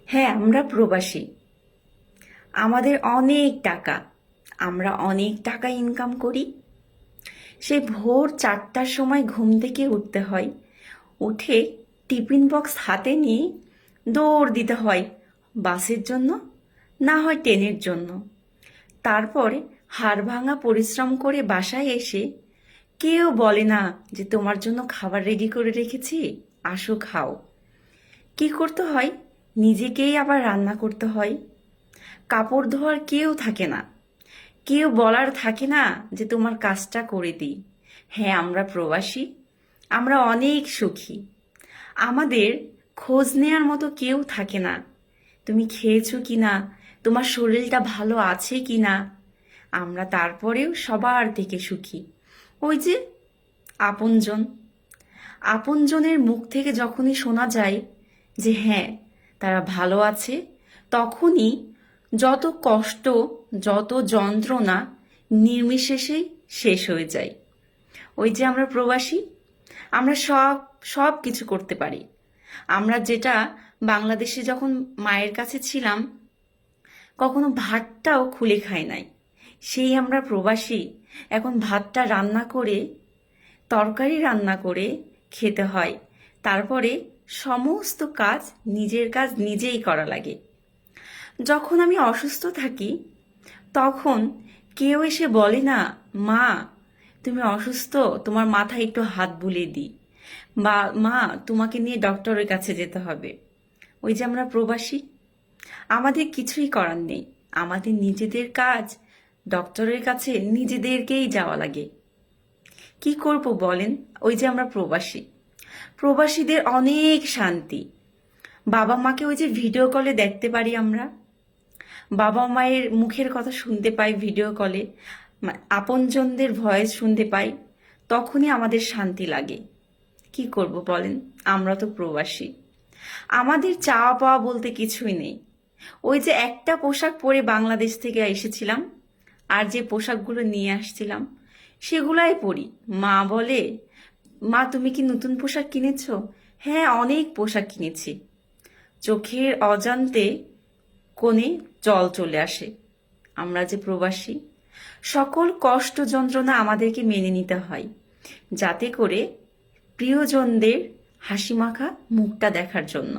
হ্যাঁ, আমরা প্রবাসী। আমাদের অনেক টাকা। আমরা অনেক টাকা ইনকাম করি। সেই ভোর 4টার সময় ঘুম থেকে উঠতে হয়। উঠে টিফিন বক্স হাতে নিয়ে দৌড় দিতে হয় বাসের জন্য, না হয় ট্রেনের জন্য। তারপরে হাড় ভাঙা পরিশ্রম করে বাসায় এসে কেউ বলে না যে তোমার জন্য খাবার রেডি করে রেখেছি, আসো খাও। কি করতে হয়? নিজেকেই আবার রান্না করতে হয়। কাপড় ধোয়ার কেউ থাকে না, কেউ বলার থাকে না যে তোমার কাজটা করে দিই। হ্যাঁ, আমরা প্রবাসী। আমরা অনেক সুখী। আমাদের খোঁজ নেয়ার মতো কেউ থাকে না, তুমি খেয়েছো কি না, তোমার শরীরটা ভালো আছে কি না। আমরা তারপরেও সবার থেকে সুখী। ওই যে আপনজন, আপনজনের মুখ থেকে যখনই শোনা যায় যে হ্যাঁ তারা ভালো আছে, তখনই যত কষ্ট, যত যন্ত্রণা নির্বিশেষেই শেষ হয়ে যায়। ওই যে আমরা প্রবাসী, আমরা সব সব কিছু করতে পারি। আমরা যেটা বাংলাদেশে যখন মায়ের কাছে ছিলাম, কখনো ভাতটাও খুলে খাই নাই। সেই আমরা প্রবাসী, এখন ভাতটা রান্না করে, তরকারি রান্না করে খেতে হয়। তারপরে সমস্ত কাজ, নিজের কাজ নিজেই করা লাগে। যখন আমি অসুস্থ থাকি, তখন কেউ এসে বলে না, মা তুমি অসুস্থ, তোমার মাথায় একটু হাত বুলিয়ে দিই, বা মা তোমাকে নিয়ে ডক্টরের কাছে যেতে হবে। ওই যে আমরা প্রবাসী, আমাদের কিছুই করার নেই। আমাদের নিজেদের কাজ, ডক্টরের কাছে নিজেদেরকেই যাওয়া লাগে। কি করব বলেন? ওই যে আমরা প্রবাসী। প্রবাসীদের অনেক শান্তি। বাবা মাকে ওই যে ভিডিও কলে দেখতে পারি আমরা, বাবা মায়ের মুখের কথা শুনতে পাই ভিডিও কলে, আপনজনদের ভয়েস শুনতে পাই, তখনই আমাদের শান্তি লাগে। কি করব বলেন? আমরা তো প্রবাসী। আমাদের চাওয়া পাওয়া বলতে কিছুই নেই। ওই যে একটা পোশাক পরে বাংলাদেশ থেকে এসেছিলাম, আর যে পোশাকগুলো নিয়ে আসছিলাম সেগুলাই পরি। মা বলে, মা তুমি কি নতুন পোশাক কিনেছো? হ্যাঁ, অনেক পোশাক কিনেছি। চোখের অজান্তে কোণে জল চলে আসে। আমরা যে প্রবাসী, সকল কষ্ট যন্ত্রণা আমাদেরকে মেনে নিতে হয়, যাতে করে প্রিয়জনদের হাসিমাখা মুখটা দেখার জন্য।